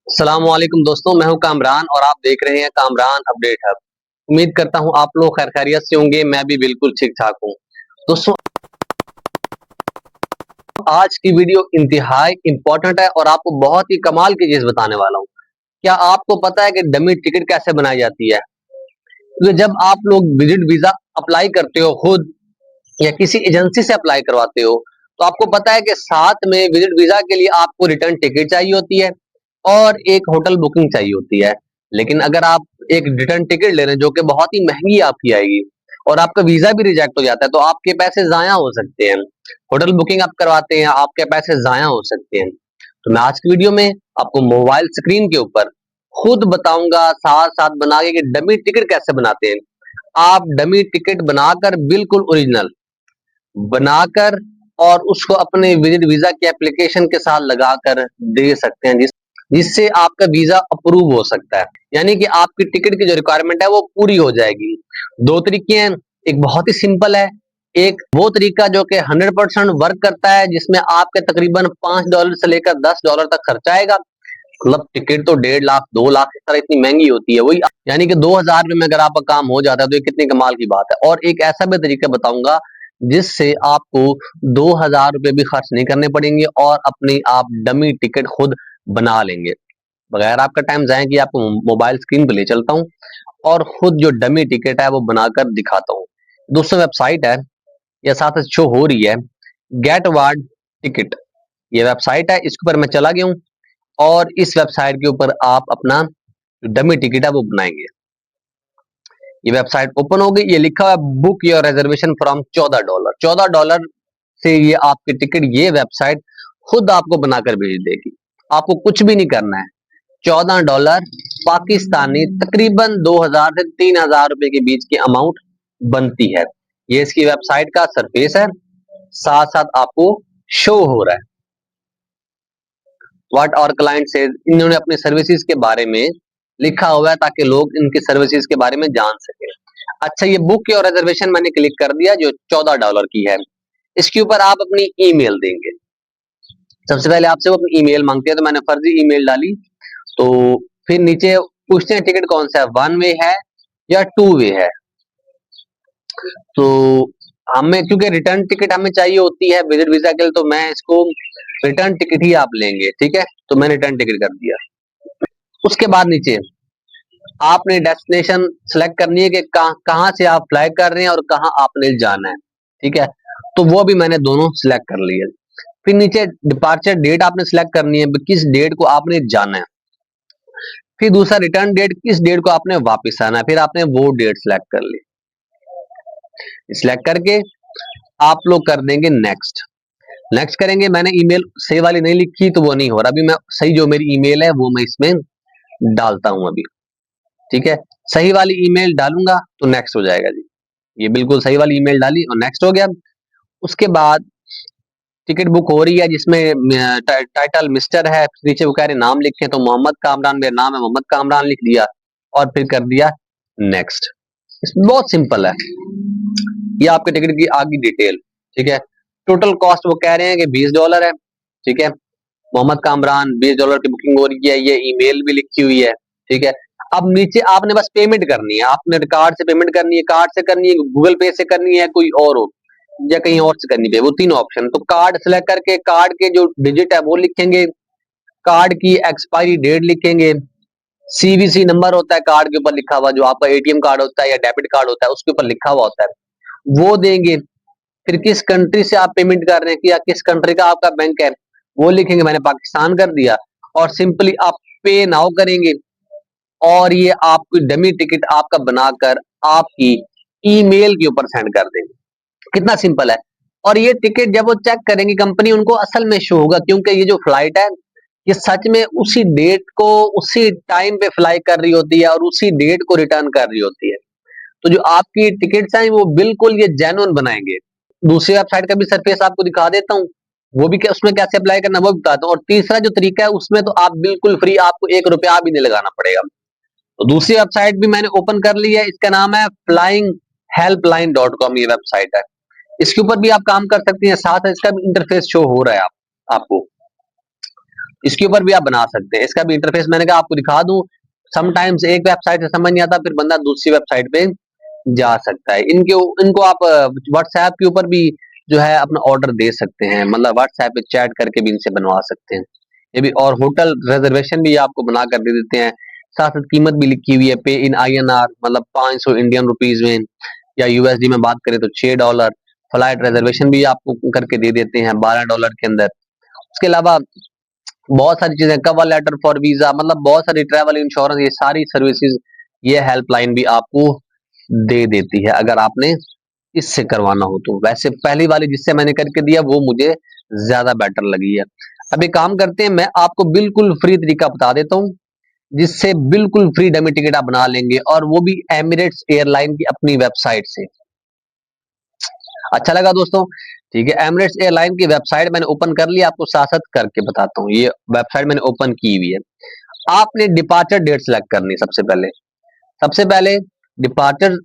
अस्सलामुअलैकुम दोस्तों, मैं हूं कामरान और आप देख रहे हैं कामरान अपडेट हब। उम्मीद करता हूं आप लोग खैर खैरियत से होंगे। मैं भी बिल्कुल ठीक ठाक हूं। दोस्तों, आज की वीडियो इंतहाई इंपॉर्टेंट है और आपको बहुत ही कमाल की चीज बताने वाला हूं। क्या आपको पता है कि डमी टिकट कैसे बनाई जाती है? क्योंकि जब आप लोग विजिट वीजा अप्लाई करते हो खुद या किसी एजेंसी से अप्लाई करवाते हो, तो आपको पता है कि साथ में विजिट वीजा के लिए आपको रिटर्न टिकट चाहिए होती है और एक होटल बुकिंग चाहिए होती है। लेकिन अगर आप एक रिटर्न टिकट ले रहे हैं जो कि बहुत ही महंगी आपकी आएगी और आपका वीजा भी रिजेक्ट हो जाता है, तो आपके पैसे जाया हो सकते हैं। होटल बुकिंग आप करवाते हैं, आपके पैसे जाया हो सकते हैं। तो मैं आज की वीडियो में आपको मोबाइल स्क्रीन के ऊपर खुद बताऊंगा साथ साथ बना के कि डमी टिकट कैसे बनाते हैं। आप डमी टिकट बनाकर बिल्कुल ओरिजिनल बनाकर और उसको अपने विजिट वीजा की एप्लीकेशन के साथ लगाकर दे सकते हैं, जिससे आपका वीजा अप्रूव हो सकता है। यानी कि आपकी टिकट की जो रिक्वायरमेंट है वो पूरी हो जाएगी। दो तरीके हैं, एक बहुत ही सिंपल है, एक वो तरीका जो कि 100% वर्क करता है, जिसमें आपके तकरीबन $5 से लेकर $10 तक खर्चा आएगा। मतलब टिकट तो 1.5 लाख 2 लाख इस तरह इतनी महंगी होती है, वही यानी कि 2000 में अगर आपका काम हो जाता है तो ये कितनी कमाल की बात है। और एक ऐसा भी तरीका बताऊंगा जिससे आपको 2000 रुपये भी खर्च नहीं करने पड़ेंगे और अपनी आप डमी टिकट खुद बना लेंगे। बगैर आपका टाइम जाए कि आपको मोबाइल स्क्रीन पे ले चलता हूँ और खुद जो डमी टिकट है वो बनाकर दिखाता हूँ। दोस्तों, वेबसाइट है, ये साथ शो हो रही है, गेट वार्ड टिकट। ये वेबसाइट है, इसके ऊपर मैं चला गया हूँ और इस वेबसाइट के ऊपर आप अपना डमी टिकट है वो बनाएंगे। ये वेबसाइट ओपन हो गई, ये लिखा हुआ है बुक योर रिजर्वेशन फ्रॉम $14। $14 से ये आपकी टिकट ये वेबसाइट खुद आपको बनाकर भेज देगी। आपको कुछ भी नहीं करना है। $14 पाकिस्तानी तकरीबन 2000 से 3000 रुपए के बीच की अमाउंट बनती है। ये इसकी वेबसाइट का सरफेस है, साथ साथ आपको शो हो रहा है व्हाट आवर क्लाइंट से। इन्होंने अपनी सर्विसेज के बारे में लिखा हुआ है ताकि लोग इनकी सर्विसेज के बारे में जान सके। अच्छा, ये बुक और रिजर्वेशन मैंने क्लिक कर दिया जो $14 की है। इसके ऊपर आप अपनी ईमेल देंगे। सबसे पहले आपसे वो अपनी ईमेल मांगते हैं, तो मैंने फर्जी ईमेल डाली। तो फिर नीचे पूछते हैं टिकट कौन सा है, वन वे है या टू वे है। तो हमें क्योंकि रिटर्न टिकट हमें चाहिए होती है विजिट वीजा के लिए, तो मैं इसको रिटर्न टिकट ही आप लेंगे, ठीक है। तो मैंने रिटर्न टिकट कर दिया। उसके बाद नीचे आपने डेस्टिनेशन सेलेक्ट करनी है कि कहां से आप फ्लाई कर रहे हैं और कहां आपने जाना है, ठीक है। तो वो भी मैंने दोनों सिलेक्ट कर लिए। फिर नीचे डिपार्चर डेट आपने सिलेक्ट करनी है, किस डेट को आपने जाना है। फिर दूसरा रिटर्न डेट, किस डेट को आपने वापस आना है, फिर आपने वो डेट सिलेक्ट कर ली। सिलेक्ट करके आप लोग कर देंगे नेक्स्ट। नेक्स्ट करेंगे, मैंने ईमेल सही वाली नहीं लिखी तो वो नहीं हो रहा। अभी मैं सही जो मेरी ईमेल है वो मैं इसमें डालता हूं अभी, ठीक है। सही वाली ईमेल डालूंगा तो नेक्स्ट हो जाएगा जी। ये बिल्कुल सही वाली ईमेल डाली और नेक्स्ट हो गया। उसके बाद टिकट बुक हो रही है, जिसमें टाइटल मिस्टर है, नीचे वो कह रहे नाम लिखे तो मोहम्मद कामरान, मेरा नाम है मोहम्मद कामरान लिख दिया और फिर कर दिया नेक्स्ट। बहुत सिंपल है। ये आपके टिकट की आगे डिटेल, ठीक है। टोटल कॉस्ट वो कह रहे हैं कि $20 है, ठीक है। मोहम्मद कामरान $20 की बुकिंग हो रही है, ये ईमेल भी लिखी हुई है, ठीक है। अब नीचे आपने बस पेमेंट करनी है, आपने कार्ड से पेमेंट करनी है, कार्ड से करनी है, गूगल पे से करनी है, कोई और हो या कहीं और से करनी है, वो तीन ऑप्शन। तो कार्ड सेलेक्ट करके कार्ड के जो डिजिट है वो लिखेंगे, कार्ड की एक्सपायरी डेट लिखेंगे, सीवीसी नंबर होता है कार्ड के ऊपर लिखा हुआ, जो आपका एटीएम कार्ड होता है या डेबिट कार्ड होता है उसके ऊपर लिखा हुआ होता है, वो देंगे। फिर किस कंट्री से आप पेमेंट कर रहे हैं या किस कंट्री का आपका बैंक है वो लिखेंगे, मैंने पाकिस्तान कर दिया। और सिंपली आप पे नाउ करेंगे और ये आपकी डमी टिकट आपका बनाकर आपकी ईमेल के ऊपर सेंड कर देंगे। कितना सिंपल है। और ये टिकट जब वो चेक करेंगे कंपनी, उनको असल में शो होगा, क्योंकि ये जो फ्लाइट है ये सच में उसी डेट को उसी टाइम पे फ्लाई कर रही होती है और उसी डेट को रिटर्न कर रही होती है। तो जो आपकी टिकट्स हैं वो बिल्कुल ये जेन्युइन बनाएंगे। दूसरी वेबसाइट का भी सरफेस आपको दिखा देता हूँ, वो भी उसमें कैसे अप्लाई करना वो भी बताता हूँ। और तीसरा जो तरीका है उसमें तो आप बिल्कुल फ्री, आपको ₹1 भी नहीं लगाना पड़ेगा। तो दूसरी वेबसाइट भी मैंने ओपन कर ली है, इसका नाम है flyinghelpline.com, ये वेबसाइट है। इसके ऊपर भी आप काम कर सकते हैं, साथ इसका भी इंटरफेस शो हो रहा है आपको। इसके ऊपर भी आप बना सकते हैं। इसका भी इंटरफेस मैंने कहा आपको दिखा दूं। समटाइम्स एक वेबसाइट से समझ नहीं आता, फिर बंदा दूसरी वेबसाइट पे जा सकता है। इनको आप व्हाट्सएप के ऊपर भी जो है अपना ऑर्डर दे सकते हैं, मतलब व्हाट्सएप पे चैट करके भी इनसे बनवा सकते हैं ये भी। और होटल रिजर्वेशन भी आपको बना कर दे देते हैं। साथ साथ कीमत भी लिखी हुई है, पे इन INR, मतलब 500 इंडियन रुपीज में, या USD में बात करें तो $6। फ्लाइट रिजर्वेशन भी आपको करके दे देते हैं $12 के अंदर। उसके अलावा बहुत सारी चीजें, कवर लेटर फॉर वीजा, मतलब बहुत सारी ट्रैवल इंश्योरेंस, ये सारी सर्विसेज ये हेल्पलाइन भी आपको दे देती है अगर आपने इससे करवाना हो तो। वैसे पहली वाली जिससे मैंने करके दिया वो मुझे ज्यादा बेटर लगी है। अभी काम करते हैं, मैं आपको बिल्कुल फ्री तरीका बता देता हूँ जिससे बिल्कुल फ्री डमी टिकट आप बना लेंगे, और वो भी एमिरेट्स एयरलाइन की अपनी वेबसाइट से। अच्छा लगा दोस्तों? ठीक है, एमिरेट्स एयरलाइन की वेबसाइट मैंने ओपन कर लिया, आपको साथ साथ करके बताता हूँ। ये वेबसाइट मैंने ओपन की हुई है। आपने डिपार्चर डेट सेलेक्ट करनी सबसे पहले departure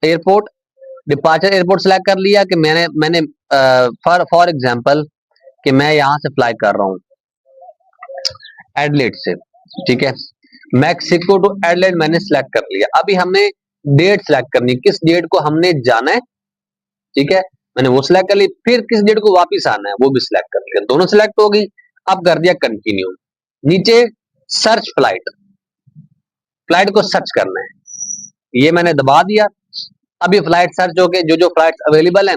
airport. Departure airport select कर लिया कि मैंने मैंने फॉर एग्जांपल कि मैं यहां से फ्लाई कर रहा हूं एडलेट से, ठीक है। मैक्सिको टू एडलेट मैंने सेलेक्ट कर लिया। अभी हमें डेट सेलेक्ट करनी, किस डेट को हमने जाना है, ठीक है। मैंने वो सिलेक्ट कर ली, फिर किस डेट को वापस आना है वो भी सिलेक्ट कर लिया, दोनों सिलेक्ट हो गई। अब कर दिया कंटिन्यू। नीचे सर्च फ्लाइट, फ्लाइट को सर्च करना है, ये मैंने दबा दिया। अभी फ्लाइट सर्च हो के जो जो फ्लाइट अवेलेबल हैं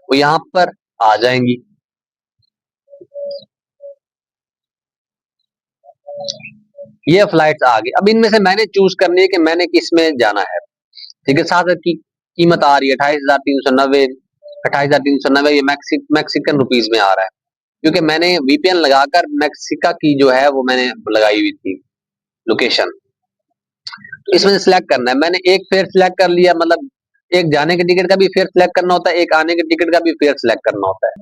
वो यहां पर आ जाएंगी। ये फ्लाइट्स आ गई। अब इनमें से मैंने चूज करनी है कि मैंने किस में जाना है, ठीक है। साथ की कीमत आ रही है 28,390, 28,390, ये मैक्सिकन रुपीज में आ रहा है, क्योंकि मैंने VPN लगाकर मैक्सिका की जो है वो मैंने लगाई हुई थी लोकेशन। तो इसमें से सिलेक्ट करना है। मैंने एक फेयर सिलेक्ट कर लिया, मतलब एक जाने के टिकट का भी फेयर सिलेक्ट करना होता है, एक आने के टिकट का भी फेयर सिलेक्ट करना होता है।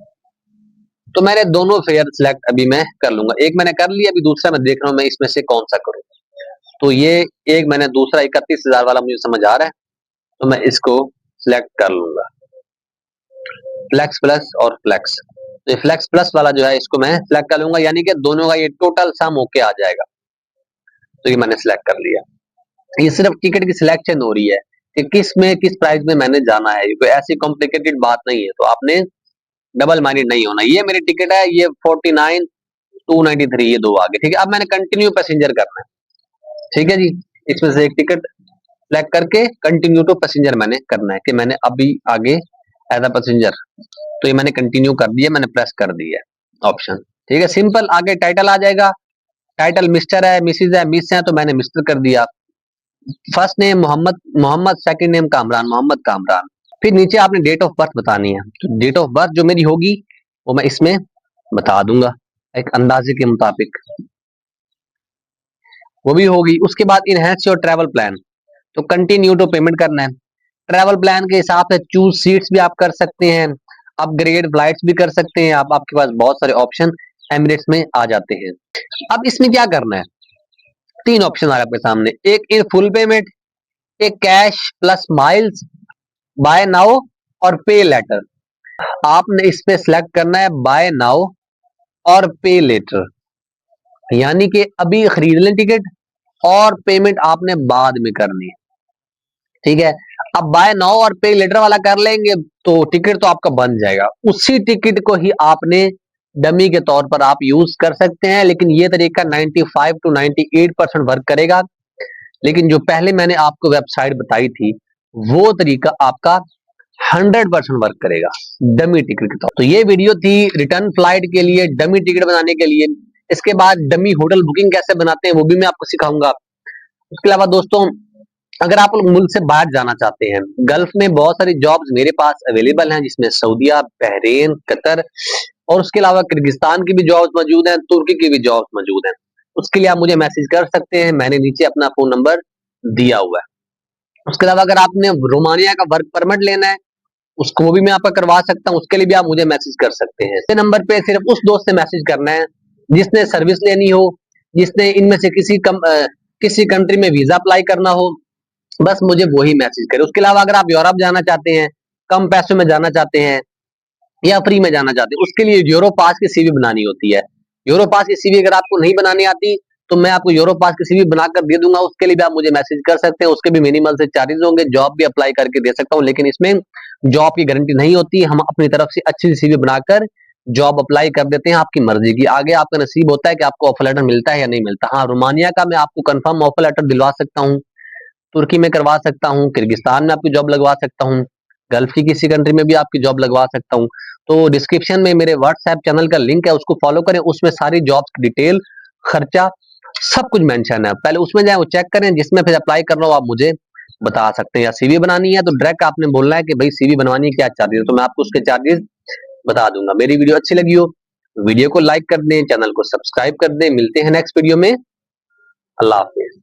तो मैंने दोनों फेयर सिलेक्ट अभी मैं कर लूंगा। एक मैंने कर लिया, अभी दूसरा मैं देख रहा हूँ मैं इसमें से कौन सा करूँ। तो ये एक मैंने दूसरा 31,000 वाला मुझे समझ आ रहा है, तो मैं इसको सिलेक्ट कर लूंगा, फ्लेक्स प्लस और फ्लेक्स। तो ये फ्लेक्स प्लस वाला जो है इसको मैं सिलेक्ट कर लूंगा, यानी कि दोनों का ये टोटल सम होके आ जाएगा। तो ये मैंने सिलेक्ट कर लिया। ये सिर्फ टिकट की सिलेक्शन हो रही है कि किस में किस प्राइस में मैंने जाना है, कोई ऐसी कॉम्प्लिकेटेड बात नहीं है। तो आपने डबल माइंडेड नहीं होना। ये मेरी टिकट है, ये 49,293, ये दो आगे, ठीक है। अब मैंने कंटिन्यू पैसेंजर करना है, ठीक है जी। इसमें से एक टिकट सेलेक्ट करके कंटिन्यू टू पैसेंजर मैंने करना है कि मैंने अभी आगे एज अ पैसेंजर। तो ये मैंने कंटिन्यू कर दिया, मैंने प्रेस कर दिया ऑप्शन, ठीक है। सिंपल। आगे टाइटल आ जाएगा, टाइटल मिस्टर है, मिसिज है, मिस है, तो मैंने मिस्टर कर दिया। First name Mohammed, Mohammed. Second name Kamran, Mohammed Kamran. फिर नीचे आपने डेट ऑफ बर्थ बतानी है। तो डेट ऑफ बर्थ जो मेरी होगी वो मैं इसमें बता दूंगा एक अंदाजे के मुताबिक, वो भी होगी। उसके बाद इनहेंस योर ट्रैवल प्लान, तो कंटिन्यू टू पेमेंट करना है। ट्रैवल प्लान के हिसाब से चूज सीट्स भी आप कर सकते हैं, अपग्रेड फ्लाइट्स भी कर सकते हैं आप। आपके पास बहुत सारे ऑप्शन एमिरेट्स में आ जाते हैं। अब इसमें क्या करना है, तीन ऑप्शन आ रहा है आपके सामने, एक इन फुल पेमेंट, एक cash plus miles, buy now और पे लेटर। आपने इस पे सिलेक्ट करना है बाय नाउ और पे लेटर, यानी कि अभी खरीद लें टिकट और पेमेंट आपने बाद में करनी है, ठीक है। अब बाय नाउ और पे लेटर वाला कर लेंगे तो टिकट तो आपका बन जाएगा। उसी टिकट को ही आपने डमी के तौर पर आप यूज कर सकते हैं, लेकिन ये तरीका 95 to 98% वर्क करेगा। लेकिन जो पहले मैंने आपको वेबसाइट बताई थी वो तरीका आपका 100% वर्क करेगा डमी टिकट के तौर। तो ये वीडियो थी रिटर्न फ्लाइट के लिए, डमी टिकट बनाने के लिए। इसके बाद डमी होटल बुकिंग कैसे बनाते हैं वो भी मैं आपको सिखाऊंगा। उसके अलावा दोस्तों, अगर आप मुल्क से बाहर जाना चाहते हैं, गल्फ में बहुत सारी जॉब्स मेरे पास अवेलेबल हैं, जिसमें सऊदीया, बहरीन, कतर, और उसके अलावा किर्गिस्तान की भी जॉब्स मौजूद हैं, तुर्की की भी जॉब्स मौजूद हैं। उसके लिए आप मुझे मैसेज कर सकते हैं, मैंने नीचे अपना फोन नंबर दिया हुआ है। उसके अलावा अगर आपने रोमानिया का वर्क परमिट लेना है, उसको भी मैं आपका करवा सकता हूँ, उसके लिए भी आप मुझे मैसेज कर सकते हैं। इस नंबर पे सिर्फ उस दोस्त से मैसेज करना है जिसने सर्विस लेनी हो, जिसने इनमें से किसी कंट्री में वीजा अप्लाई करना हो, बस मुझे वही मैसेज करे। उसके अलावा अगर आप यूरोप जाना चाहते हैं, कम पैसों में जाना चाहते हैं या फ्री में जाना चाहते हैं, उसके लिए यूरो पास की CV बनानी होती है। यूरोपास की सीवी अगर आपको नहीं बनानी आती तो मैं आपको यूरोपास की सीवी बनाकर दे दूंगा, उसके लिए भी आप मुझे मैसेज कर सकते हैं, उसके भी मिनिमल से चार्जेस होंगे, जॉब भी अप्लाई करके दे सकता हूँ, लेकिन इसमें जॉब की गारंटी नहीं होती। हम अपनी तरफ से अच्छी सीवी बनाकर जॉब अप्लाई कर देते हैं, आपकी मर्जी की। आगे आपका नसीब होता है कि आपको ऑफर लेटर मिलता है या नहीं मिलता। हाँ, रोमानिया का मैं आपको कंफर्म ऑफर लेटर दिलवा सकता हूँ, तुर्की में करवा सकता हूँ, किर्गिस्तान में आपकी जॉब लगवा सकता हूँ, गल्फ की किसी कंट्री में भी आपकी जॉब लगवा सकता हूँ। तो डिस्क्रिप्शन में मेरे व्हाट्सएप चैनल का लिंक है, उसको फॉलो करें, उसमें सारी जॉब्स की डिटेल, खर्चा, सब कुछ मेंशन है। पहले उसमें जाए वो चेक करें, जिसमें फिर अप्लाई करना हो आप मुझे बता सकते हैं। या सीवी बनानी है तो डायरेक्ट आपने बोलना है कि भाई सीवी बनवानी है, क्या चार्जेस, तो मैं आपको उसके चार्जेस बता दूंगा। मेरी वीडियो अच्छी लगी हो, वीडियो को लाइक कर दें, चैनल को सब्सक्राइब कर दें। मिलते हैं नेक्स्ट वीडियो में। अल्लाह हाफिज।